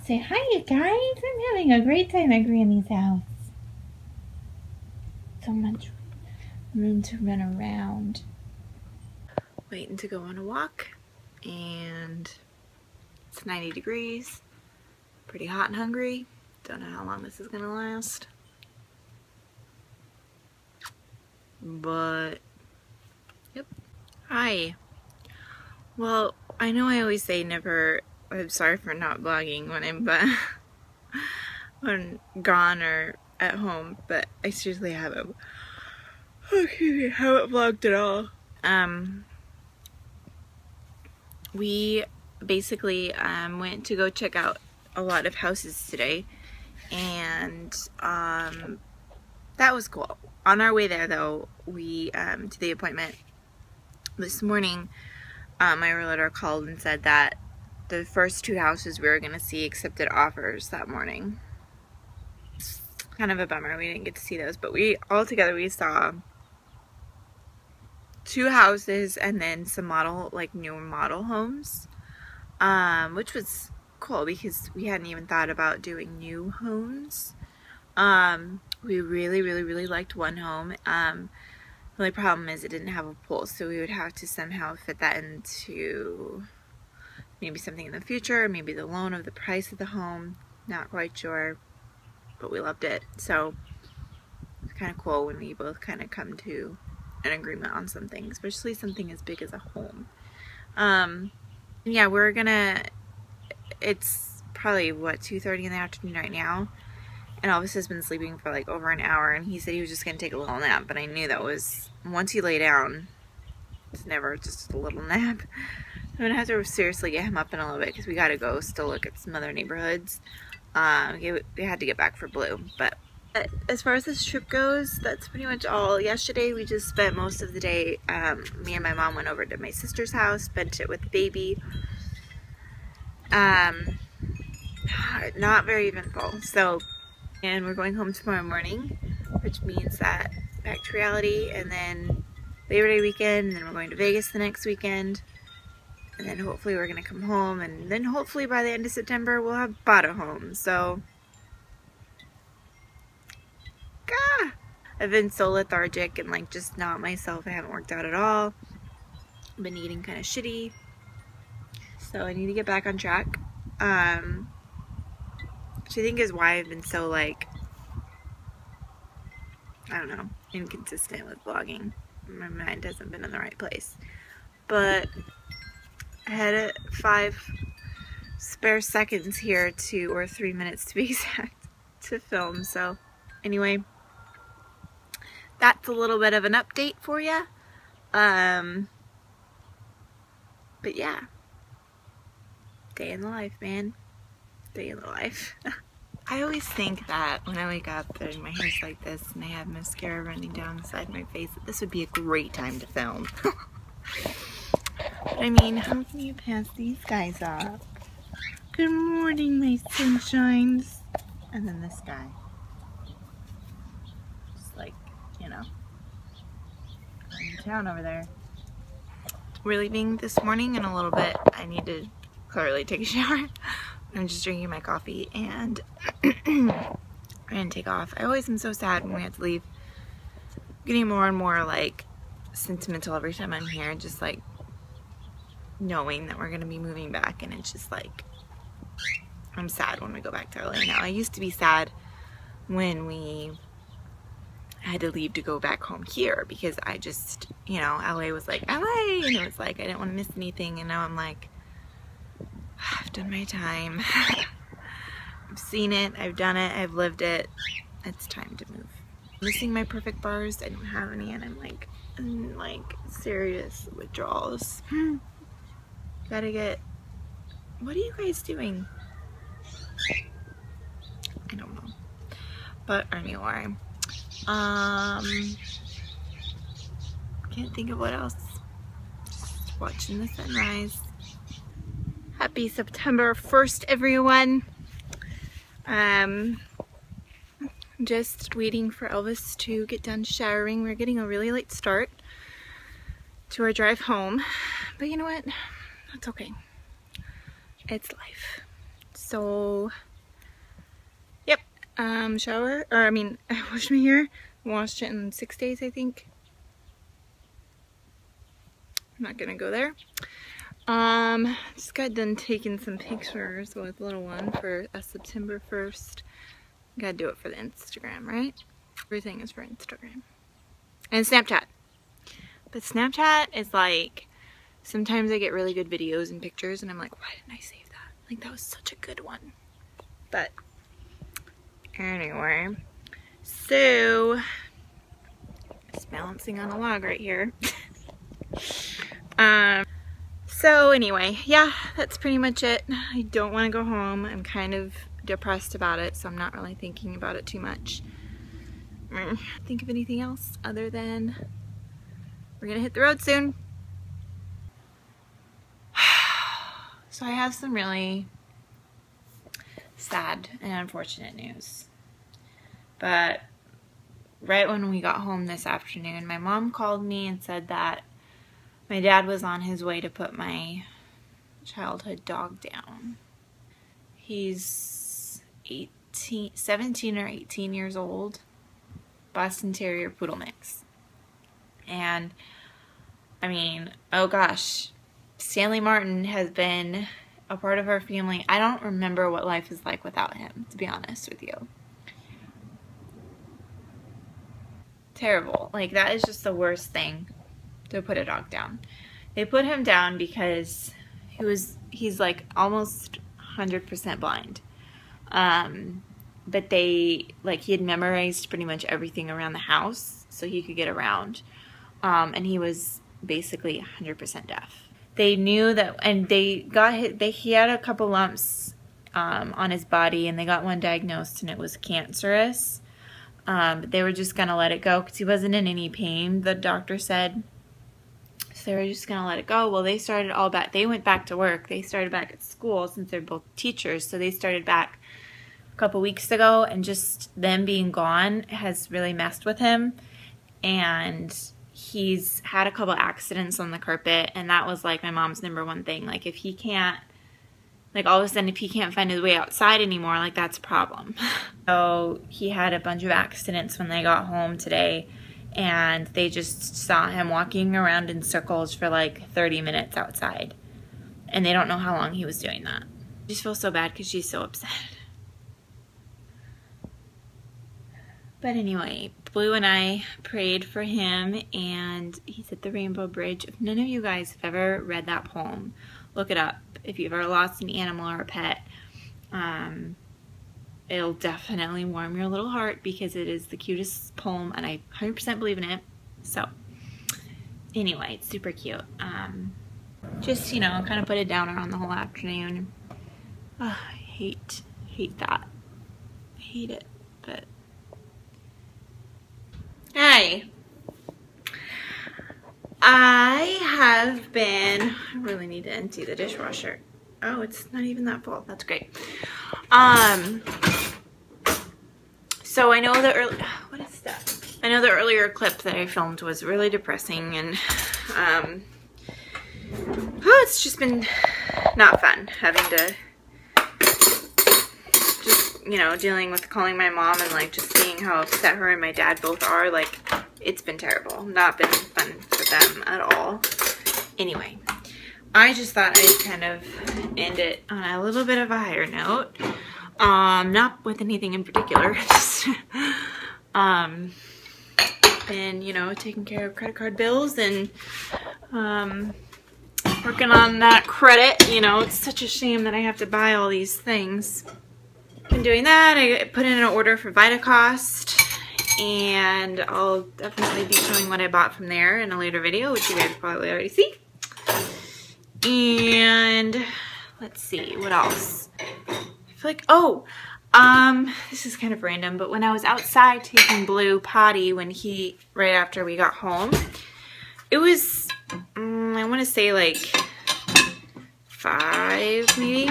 Say hi, you guys. I'm having a great time at Granny's house. So much room to run around. Waiting to go on a walk, and it's 90 degrees. Pretty hot and hungry. Don't know how long this is gonna last. But, yep. Hi. Well, I know I always say never, I'm sorry for not vlogging when I'm gone or at home, but I seriously haven't vlogged at all. We basically went to go check out a lot of houses today, and that was cool. On our way there though, we to the appointment this morning, my realtor called and said that the first 2 houses we were going to see accepted offers that morning. Kind of a bummer we didn't get to see those, but we saw 2 houses and then some newer model homes, which was cool because we hadn't even thought about doing new homes. We really liked one home. The only problem is it didn't have a pool, so we would have to somehow fit that into maybe something in the future, maybe the loan of the price of the home. Not quite sure, but we loved it. So it's kind of cool when we both kind of come to an agreement on something, especially something as big as a home. Yeah, it's probably what, 2:30 in the afternoon right now, and Elvis has been sleeping for like over an hour, and he said he was just gonna take a little nap, but I knew that was, once he lay down, it's never just a little nap. I'm gonna have to seriously get him up in a little bit because we gotta go still look at some other neighborhoods. We had to get back for Blue, but as far as this trip goes, that's pretty much all. Yesterday we just spent most of the day, me and my mom went over to my sister's house, spent it with the baby. Not very eventful. So, and we're going home tomorrow morning, which means that back to reality, and then Labor Day weekend, and then we're going to Vegas the next weekend, and then hopefully we're gonna come home, and then hopefully by the end of September we'll have bought a home. So I've been so lethargic and like just not myself. I haven't worked out at all. I've been eating kind of shitty, so I need to get back on track, which I think is why I've been so like, I don't know, inconsistent with vlogging. My mind hasn't been in the right place. But I had 5 spare seconds here or 3 minutes to be exact, to film. So anyway, that's a little bit of an update for you. But yeah, day in the life, man. Day in the life. I always think that when I wake up and my hair's like this and I have mascara running down the side of my face, that this would be a great time to film. But I mean, how can you pass these guys off? Good morning, my sunshines. And then this guy. Just like, you know, in town over there. We're leaving this morning in a little bit. I need to clearly take a shower. I'm just drinking my coffee and I'm gonna take off. I always am so sad when we have to leave. I'm getting more and more like sentimental every time I'm here, just like knowing that we're gonna be moving back, and it's just like, I'm sad when we go back to LA now. I used to be sad when we had to leave to go back home here because I just, you know, LA was like LA, and it was like I didn't want to miss anything, and now I'm like, I've done my time. I've seen it, I've done it, I've lived it. It's time to move. I'm missing my perfect bars. I don't have any, and I'm like serious withdrawals. Gotta get, what are you guys doing? I don't know. But anyway, can't think of what else. Just watching the sunrise. Happy September 1st, everyone. Just waiting for Elvis to get done showering. We're getting a really late start to our drive home, but you know what? That's okay. It's life. So, yep, shower, or I mean, I washed my hair, washed it in 6 days, I think. I'm not gonna go there. Just got done taking some pictures with little one for a September 1st. Gotta do it for the Instagram, right? Everything is for Instagram. And Snapchat. But Snapchat is like, sometimes I get really good videos and pictures and I'm like, why didn't I save that? Like, that was such a good one. But anyway, so just balancing on a log right here. So anyway, yeah, that's pretty much it. I don't want to go home. I'm kind of depressed about it, so I'm not really thinking about it too much. Think of anything else other than we're gonna hit the road soon. So I have some really sad and unfortunate news. But right when we got home this afternoon, my mom called me and said that my dad was on his way to put my childhood dog down. He's 17 or 18 years old, Boston Terrier Poodle mix. And I mean, oh gosh, Stanley Martin has been a part of our family. I don't remember what life is like without him, to be honest with you. Terrible. Like, that is just the worst thing, to put a dog down. They put him down because he's like almost 100% blind. But he had memorized pretty much everything around the house so he could get around. And he was basically 100% deaf. They knew that, and he had a couple lumps on his body, and they got one diagnosed, and it was cancerous. But they were just gonna let it go because he wasn't in any pain, the doctor said. So they were just gonna let it go. Well, they went back to work. They started back at school since they're both teachers. So they started back a couple weeks ago, and just them being gone has really messed with him. And he's had a couple accidents on the carpet, and that was like my mom's #1 thing. Like, if he can't, like, all of a sudden if he can't find his way outside anymore, like, that's a problem. So he had a bunch of accidents when they got home today, and they just saw him walking around in circles for like 30 minutes outside, and they don't know how long he was doing that. I just feel so bad because she's so upset. But anyway, Blue and I prayed for him, and he's at the Rainbow Bridge. If none of you guys have ever read that poem, look it up. If you've ever lost an animal or a pet, it'll definitely warm your little heart because it is the cutest poem, and I 100% believe in it. So anyway, it's super cute. Just, you know, kind of put a downer on the whole afternoon. I hate that. I hate it, but hey, I really need to empty the dishwasher. Oh, it's not even that full. That's great. So I know what is that? I know the earlier clip that I filmed was really depressing, and it's just been not fun having to just, you know, dealing with calling my mom and like just seeing how upset her and my dad both are. Like, it's been terrible. Not been fun for them at all. Anyway, I just thought I'd kind of end it on a little bit of a higher note. Not with anything in particular, just been, you know, taking care of credit card bills and working on that credit. You know, it's such a shame that I have to buy all these things. Been doing that. I put in an order for Vitacost, and I'll definitely be showing what I bought from there in a later video, which you guys probably already see. And let's see, what else? I feel like, this is kind of random, but when I was outside taking Blue potty right after we got home, it was, I want to say like 5 maybe,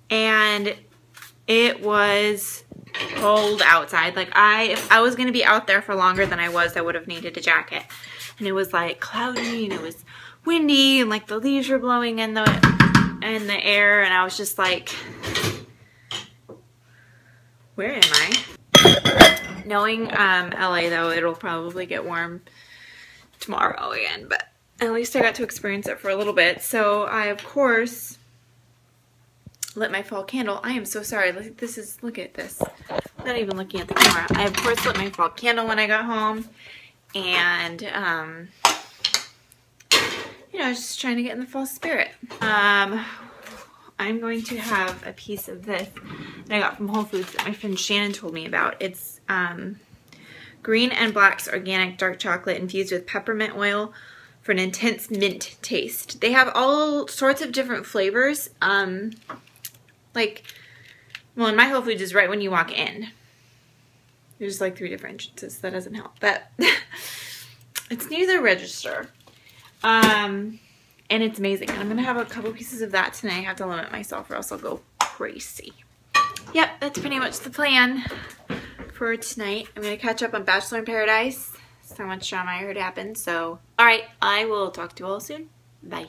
and it was cold outside. Like, if I was going to be out there for longer than I was, I would have needed a jacket. And it was like cloudy, and it was windy, and like the leaves were blowing in in the air, and I was just like, where am I? Knowing LA though, it'll probably get warm tomorrow again, but at least I got to experience it for a little bit. So I, of course, lit my fall candle. I am so sorry. Look at this. I'm not even looking at the camera. I, of course, lit my fall candle when I got home. And, you know, just trying to get in the fall spirit. I'm going to have a piece of this that I got from Whole Foods that my friend Shannon told me about. It's Green and Black's organic dark chocolate infused with peppermint oil for an intense mint taste. They have all sorts of different flavors. Like, well, in my Whole Foods is right when you walk in. There's like 3 different entrances. That doesn't help. But it's near the register. And it's amazing. And I'm going to have a couple pieces of that tonight. I have to limit myself or else I'll go crazy. Yep, that's pretty much the plan for tonight. I'm going to catch up on Bachelor in Paradise. So much drama I heard happen. So, alright, I will talk to you all soon. Bye.